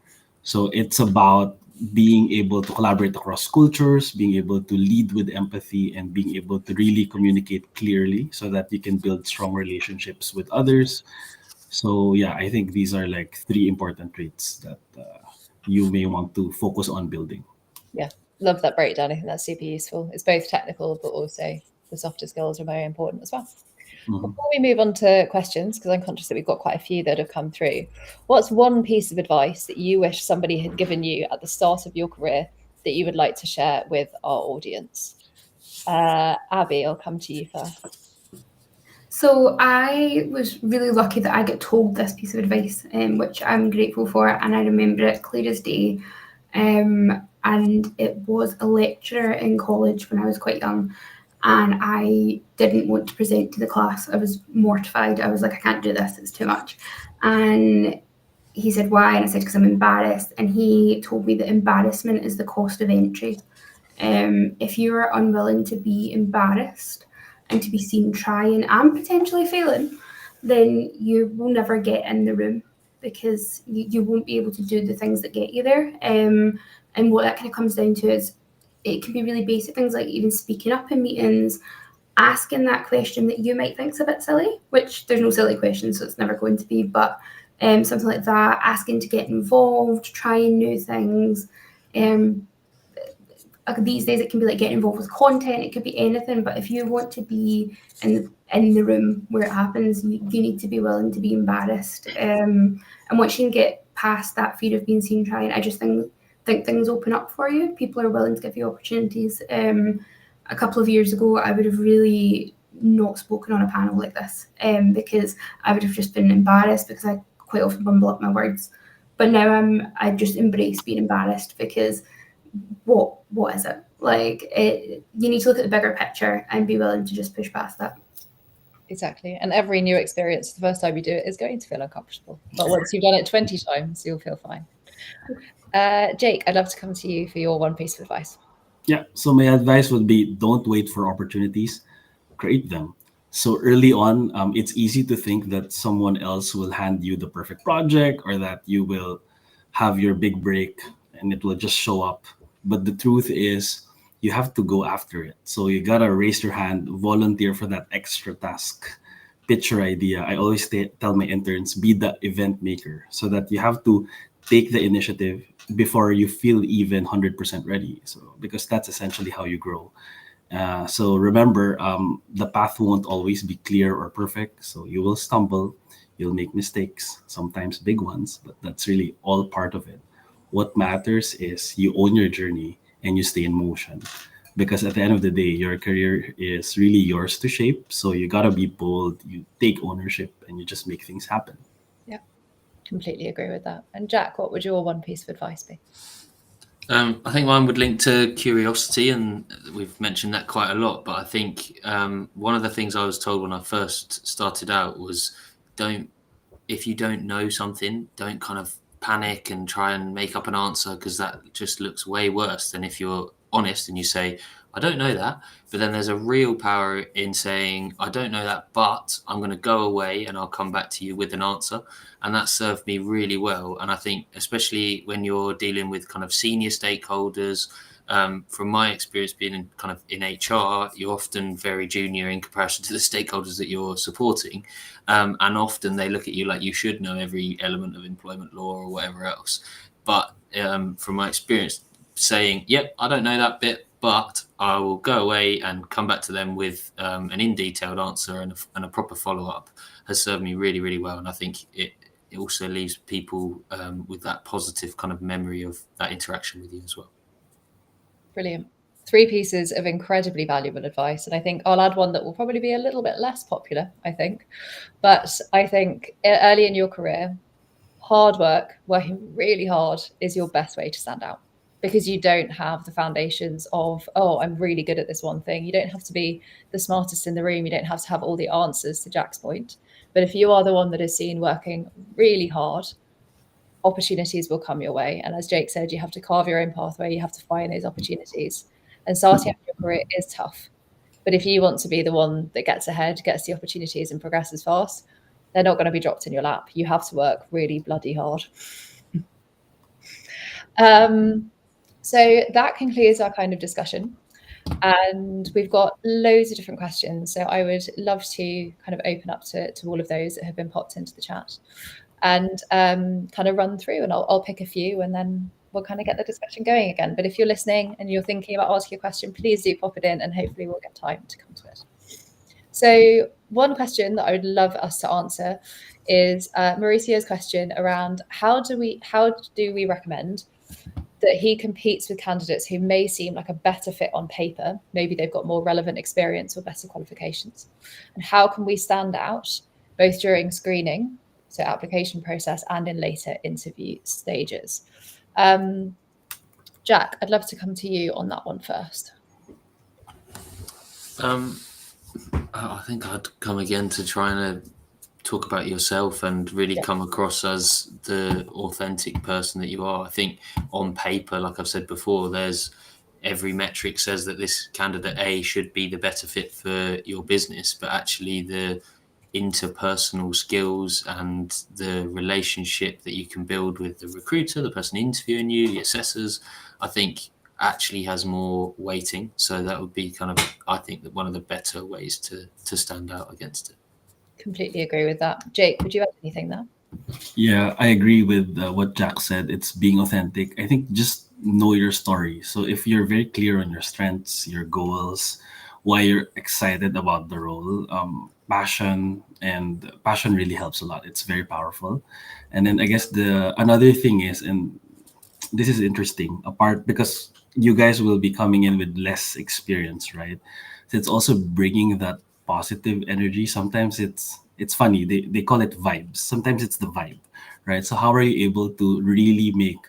So it's about being able to collaborate across cultures, being able to lead with empathy, and being able to really communicate clearly so that you can build strong relationships with others. So yeah, I think these are like three important traits that you may want to focus on building. Yeah, love that breakdown. I think that's super useful. It's both technical, but also the softer skills are very important as well. Mhm. Before we move on to questions, because I'm conscious that we've got quite a few that have come through, what's one piece of advice that you wish somebody had given you at the start of your career that you would like to share with our audience? Abby, I'll come to you first. So I was really lucky that I got told this piece of advice, which I'm grateful for, and I remember it clear as day. And it was a lecturer in college when I was quite young, and I didn't want to present to the class. I was mortified. I was like, I can't do this. It's too much. And he said, why? And I said, because I'm embarrassed. And he told me that embarrassment is the cost of entry. If you are unwilling to be embarrassed and to be seen trying and potentially failing, then you will never get in the room because you won't be able to do the things that get you there. And what that kind of comes down to is it can be really basic things like even speaking up in meetings, asking that question that you might think is a bit silly, which there's no silly questions, so it's never going to be, but something like that, asking to get involved, trying new things. These days it can be like getting involved with content, it could be anything, but if you want to be in the room where it happens, you need to be willing to be embarrassed. And once you can get past that fear of being seen trying, I just think things open up for you. People are willing to give you opportunities. A couple of years ago, I would have really not spoken on a panel like this because I would have just been embarrassed because I quite often bumble up my words. But now I just embrace being embarrassed because what is it? Like you need to look at the bigger picture and be willing to just push past that. Exactly. And every new experience, the first time you do it, is going to feel uncomfortable. But once you've done it 20 times, you'll feel fine. Jake, I'd love to come to you for your one piece of advice. Yeah. So my advice would be don't wait for opportunities, create them. So early on, it's easy to think that someone else will hand you the perfect project or that you will have your big break and it will just show up. But the truth is, you have to go after it. So you gotta raise your hand, volunteer for that extra task, pitch your idea. I always tell my interns, be the event maker, so that you have to take the initiative before you feel even 100% ready. So because that's essentially how you grow. So remember, the path won't always be clear or perfect. So you will stumble, you'll make mistakes, sometimes big ones, but that's really all part of it. What matters is you own your journey and you stay in motion. Because at the end of the day, your career is really yours to shape. So you gotta be bold, you take ownership, and you just make things happen. Yeah. Completely agree with that. And Jack, what would your one piece of advice be? I think mine would link to curiosity, and we've mentioned that quite a lot. But I think one of the things I was told when I first started out was, if you don't know something, don't kind of panic and try and make up an answer, because that just looks way worse than if you're honest and you say, I don't know that. But then there's a real power in saying, I don't know that, but I'm going to go away and I'll come back to you with an answer. And that served me really well. And I think especially when you're dealing with kind of senior stakeholders, from my experience being in HR, you're often very junior in comparison to the stakeholders that you're supporting. And often they look at you like you should know every element of employment law or whatever else. But from my experience, saying, yep, I don't know that bit, but I will go away and come back to them with an in-detailed answer and a proper follow-up has served me really, really well. And I think it also leaves people with that positive kind of memory of that interaction with you as well. Brilliant. 3 pieces of incredibly valuable advice. And I think I'll add one that will probably be a little bit less popular, I think. But I think early in your career, hard work, working really hard, is your best way to stand out, because you don't have the foundations of, oh, I'm really good at this one thing. You don't have to be the smartest in the room. You don't have to have all the answers, to Jack's point. But if you are the one that is seen working really hard, opportunities will come your way. And as Jake said, you have to carve your own pathway. You have to find those opportunities. And starting out your career is tough. But if you want to be the one that gets ahead, gets the opportunities and progresses fast, they're not going to be dropped in your lap. You have to work really bloody hard. So that concludes our kind of discussion. And we've got loads of different questions. So I would love to kind of open up to all of those that have been popped into the chat and kind of run through, and I'll pick a few and then we'll kind of get the discussion going again. But if you're listening and you're thinking about asking a question, please do pop it in and hopefully we'll get time to come to it. So one question that I would love us to answer is Mauricio's question around how do we recommend that he competes with candidates who may seem like a better fit on paper. Maybe they've got more relevant experience or better qualifications. And how can we stand out both during screening, so application process, and in later interview stages? Jack, I'd love to come to you on that one first. I think I'd come again to trying to talk about yourself and really come across as the authentic person that you are. I think on paper, like I've said before, there's every metric says that this candidate A should be the better fit for your business, but actually the interpersonal skills and the relationship that you can build with the recruiter, the person interviewing you, the assessors, I think actually has more weighting. So that would be kind of, I think, that one of the better ways to stand out against it. Completely agree with that. Jake, would you add anything there? Yeah, I agree with what Jack said. It's being authentic. I think just know your story. So if you're very clear on your strengths, your goals, why you're excited about the role, passion really helps a lot. It's very powerful. And then I guess another thing is, and this is interesting, apart because you guys will be coming in with less experience, right? So it's also bringing that positive energy. Sometimes it's funny. They call it vibes. Sometimes it's the vibe, right? So how are you able to really make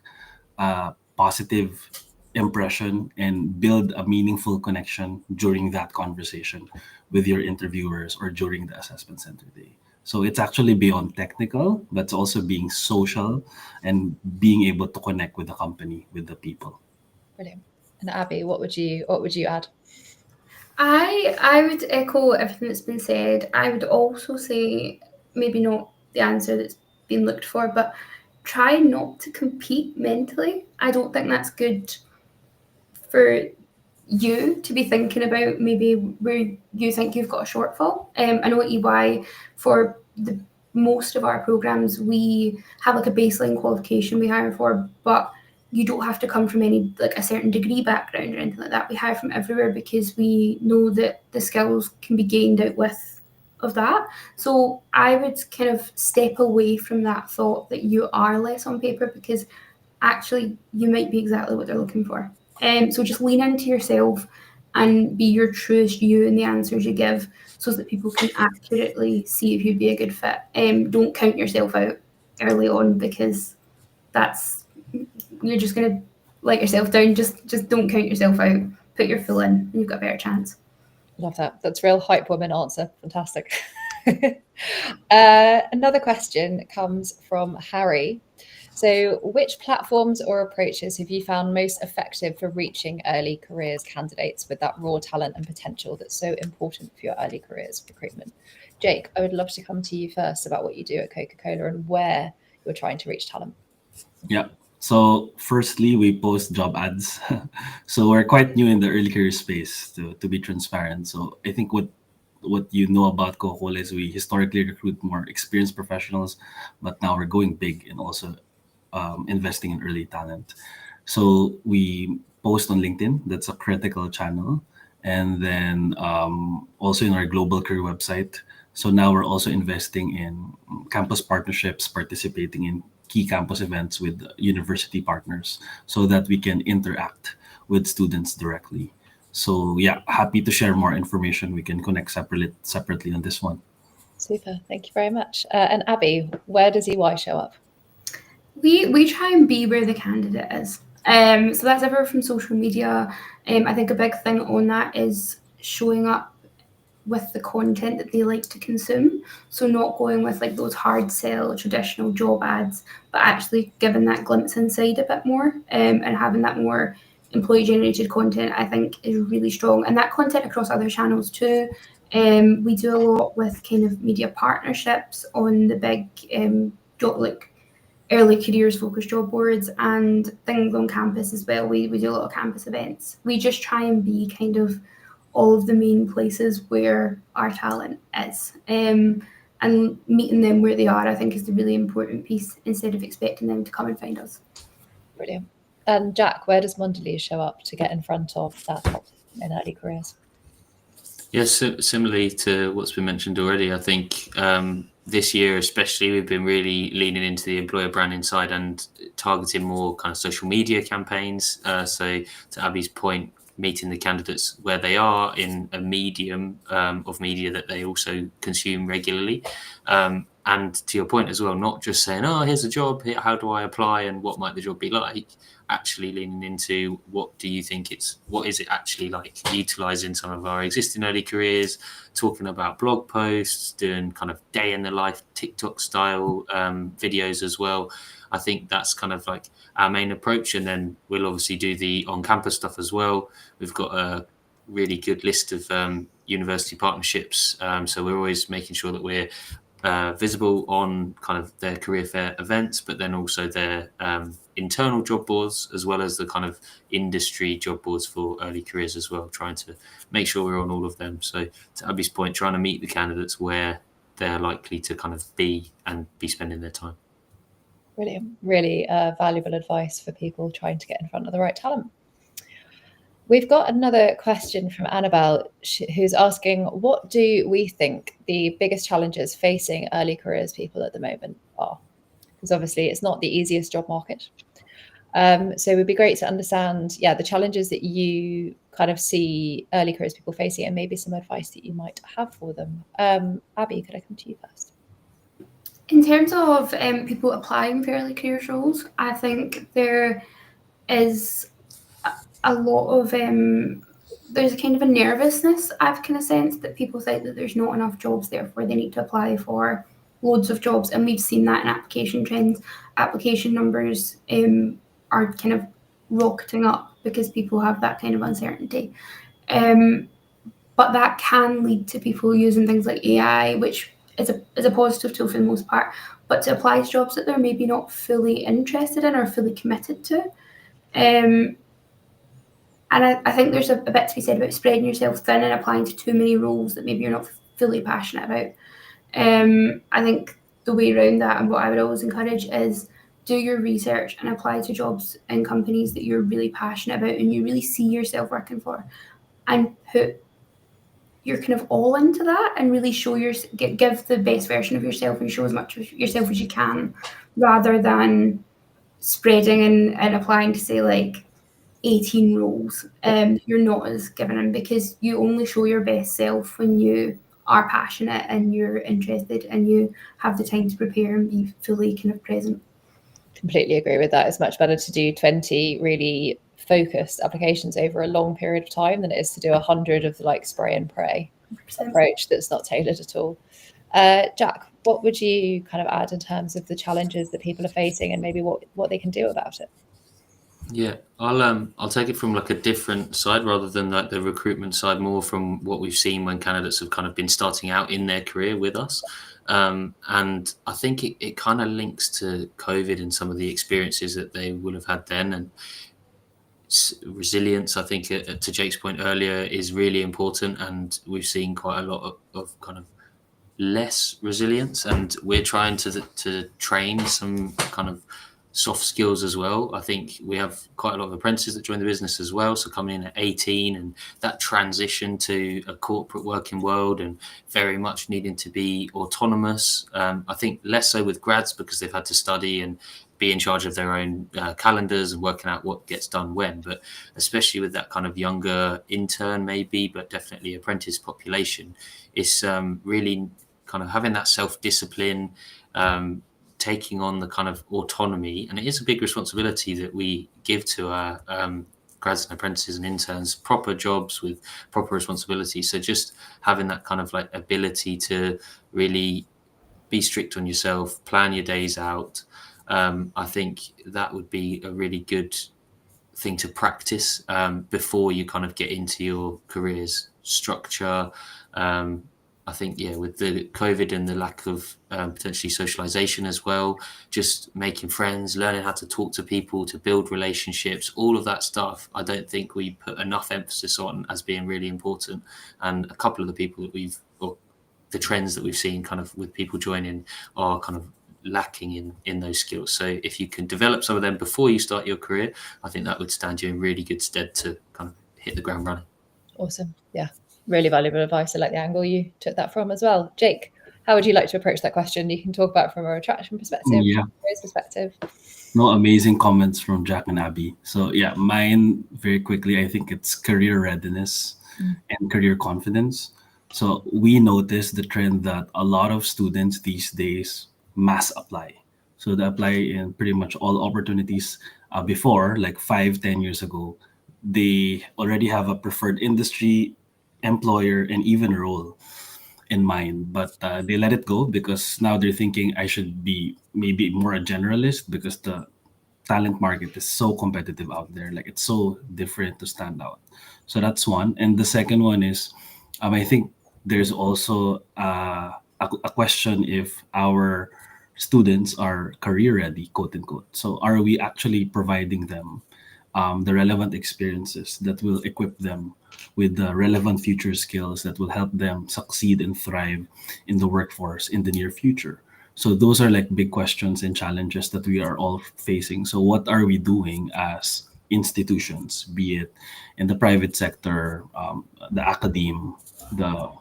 a positive impression and build a meaningful connection during that conversation with your interviewers or during the assessment center day? So it's actually beyond technical, but it's also being social and being able to connect with the company, with the people. Brilliant. And Abby, what would you add? I would echo everything that's been said. I would also say, maybe not the answer that's been looked for, but try not to compete mentally. I don't think that's good for you to be thinking about maybe where you think you've got a shortfall. I know at EY, for the most of our programs, we have like a baseline qualification we hire for, but you don't have to come from any like a certain degree background or anything like that. We hire from everywhere because we know that the skills can be gained out with of that. So I would kind of step away from that thought that you are less on paper, because actually you might be exactly what they're looking for. So just lean into yourself and be your truest you in the answers you give, so that people can accurately see if you'd be a good fit. Don't count yourself out. early on, because you're just going to let yourself down. Just don't count yourself out. Put your full in, and you've got a better chance. Love that. That's real hype woman answer. Fantastic. Another question comes from Harry. So, which platforms or approaches have you found most effective for reaching early careers candidates with that raw talent and potential that's so important for your early careers recruitment? Jake, I would love to come to you first about what you do at Coca-Cola and where you're trying to reach talent. Yeah. So firstly, we post job ads. So we're quite new in the early career space, to be transparent. So I think what you know about Coca-Cola is we historically recruit more experienced professionals, but now we're going big and also investing in early talent. So we post on LinkedIn. That's a critical channel. And then also in our global career website. So now we're also investing in campus partnerships, participating in key campus events with university partners so that we can interact with students directly. So yeah, happy to share more information. We can connect separately on this one. Super. Thank you very much. And Abby, where does EY show up? We try and be where the candidate is. So that's everywhere from social media. I think a big thing on that is showing up with the content that they like to consume. So not going with like those hard sell traditional job ads, but actually giving that glimpse inside a bit more, and having that more employee generated content, I think is really strong. And that content across other channels too. We do a lot with kind of media partnerships on the big early careers focused job boards and things on campus as well. We do a lot of campus events. We just try and be kind of all of the main places where our talent is. And meeting them where they are, I think, is the really important piece, instead of expecting them to come and find us. Brilliant. And Jack, where does Mondelēz show up to get in front of that top in early careers? Yes, similarly to what's been mentioned already, I think this year especially, we've been really leaning into the employer branding side and targeting more kind of social media campaigns. So to Abby's point, meeting the candidates where they are in a medium of media that they also consume regularly. And to your point as well, not just saying, oh, here's a job, how do I apply and what might the job be like? Actually leaning into what is it actually like, utilising some of our existing early careers, talking about blog posts, doing kind of day in the life TikTok style videos as well. I think that's kind of like our main approach. And then we'll obviously do the on-campus stuff as well. We've got a really good list of university partnerships. So we're always making sure that we're visible on kind of their career fair events, but then also their internal job boards, as well as the kind of industry job boards for early careers as well, trying to make sure we're on all of them. So to Abby's point, trying to meet the candidates where they're likely to kind of be and be spending their time. Brilliant. Really valuable advice for people trying to get in front of the right talent. We've got another question from Annabelle, who's asking, what do we think the biggest challenges facing early careers people at the moment are? Because obviously it's not the easiest job market. So it would be great to understand, the challenges that you kind of see early careers people facing, and maybe some advice that you might have for them. Abby, could I come to you first? In terms of people applying for early careers roles, I think there is a lot of there's a kind of a nervousness I've kind of sensed, that people think that there's not enough jobs, therefore they need to apply for loads of jobs. And we've seen that in application trends. Application numbers are kind of rocketing up because people have that kind of uncertainty. But that can lead to people using things like AI, which is a positive tool for the most part, but to apply to jobs that they're maybe not fully interested in or fully committed to. And I think there's a bit to be said about spreading yourself thin and applying to too many roles that maybe you're not fully passionate about. I think the way around that, and what I would always encourage, is do your research and apply to jobs in companies that you're really passionate about and you really see yourself working for, and put your kind of all into that, and really give the best version of yourself and show as much of yourself as you can, rather than spreading and applying to, say, like 18 roles you're not as given in, because you only show your best self when you are passionate and you're interested and you have the time to prepare and be fully kind of present. Completely agree with that. It's much better to do 20 really focused applications over a long period of time than it is to do 100 of the like spray and pray 100%. approach that's not tailored at all. Jack, what would you kind of add in terms of the challenges that people are facing and maybe what they can do about it? Yeah, I'll take it from like a different side rather than like the recruitment side, more from what we've seen when candidates have kind of been starting out in their career with us. And I think it kind of links to COVID and some of the experiences that they will have had then. And resilience, I think, to Jake's point earlier, is really important. And we've seen quite a lot of kind of less resilience. And we're trying to train some kind of soft skills as well. I think we have quite a lot of apprentices that join the business as well. So coming in at 18 and that transition to a corporate working world and very much needing to be autonomous. I think less so with grads because they've had to study and be in charge of their own calendars and working out what gets done when. But especially with that kind of younger intern maybe, but definitely apprentice population, it's really kind of having that self-discipline, taking on the kind of autonomy, and it is a big responsibility that we give to our grads and apprentices and interns, proper jobs with proper responsibility. So just having that kind of like ability to really be strict on yourself, plan your days out. I think that would be a really good thing to practice before you kind of get into your career's structure. I think, yeah, with the COVID and the lack of potentially socialization as well, just making friends, learning how to talk to people, to build relationships, all of that stuff, I don't think we put enough emphasis on as being really important. And a couple of the people that or the trends that we've seen kind of with people joining are kind of lacking in those skills. So if you can develop some of them before you start your career, I think that would stand you in really good stead to kind of hit the ground running. Awesome. Yeah. Really valuable advice. I like the angle you took that from as well. Jake, how would you like to approach that question? You can talk about it from a attraction perspective, perspective. No, amazing comments from Jack and Abby. So yeah, mine very quickly, I think it's career readiness and career confidence. So we notice the trend that a lot of students these days mass apply. So they apply in pretty much all opportunities. Before, like 5-10 years ago, they already have a preferred industry, employer, and even role in mind, but they let it go because now they're thinking I should be maybe more a generalist because the talent market is so competitive out there. Like it's so different to stand out. So that's one. And the second one is, I think there's also a question if our students are career ready, quote unquote. So are we actually providing them the relevant experiences that will equip them with the relevant future skills that will help them succeed and thrive in the workforce in the near future? So those are like big questions and challenges that we are all facing. So what are we doing as institutions, be it in the private sector, the academe, the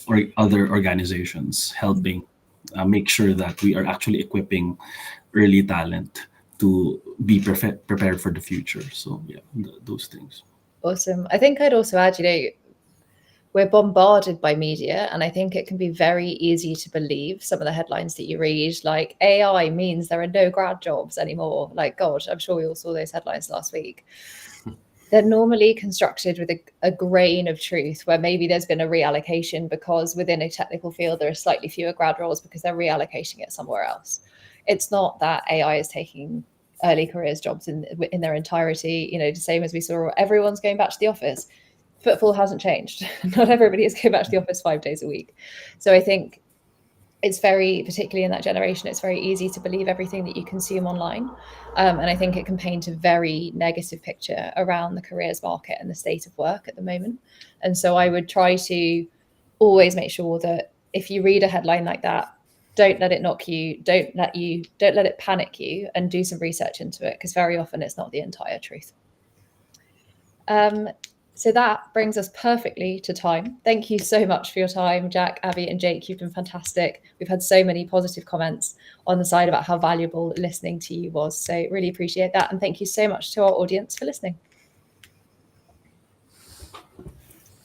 or other organizations, helping make sure that we are actually equipping early talent to be prepared for the future. So yeah, those things. Awesome. I think I'd also add, we're bombarded by media, and I think it can be very easy to believe some of the headlines that you read, like AI means there are no grad jobs anymore. Like, God, I'm sure we all saw those headlines last week. They're normally constructed with a grain of truth, where maybe there's been a reallocation because within a technical field there are slightly fewer grad roles because they're reallocating it somewhere else. It's not that AI is taking early careers jobs in their entirety. The same as we saw, everyone's going back to the office. Footfall hasn't changed. Not everybody is going back to the office 5 days a week. So I think it's particularly in that generation, it's very easy to believe everything that you consume online. And I think it can paint a very negative picture around the careers market and the state of work at the moment. And so I would try to always make sure that if you read a headline like that, don't let it knock you, don't let it panic you, and do some research into it, because very often it's not the entire truth. So that brings us perfectly to time. Thank you so much for your time, Jack, Abby, and Jake. You've been fantastic. We've had so many positive comments on the side about how valuable listening to you was. So really appreciate that. And thank you so much to our audience for listening.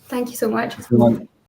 Thank you so much.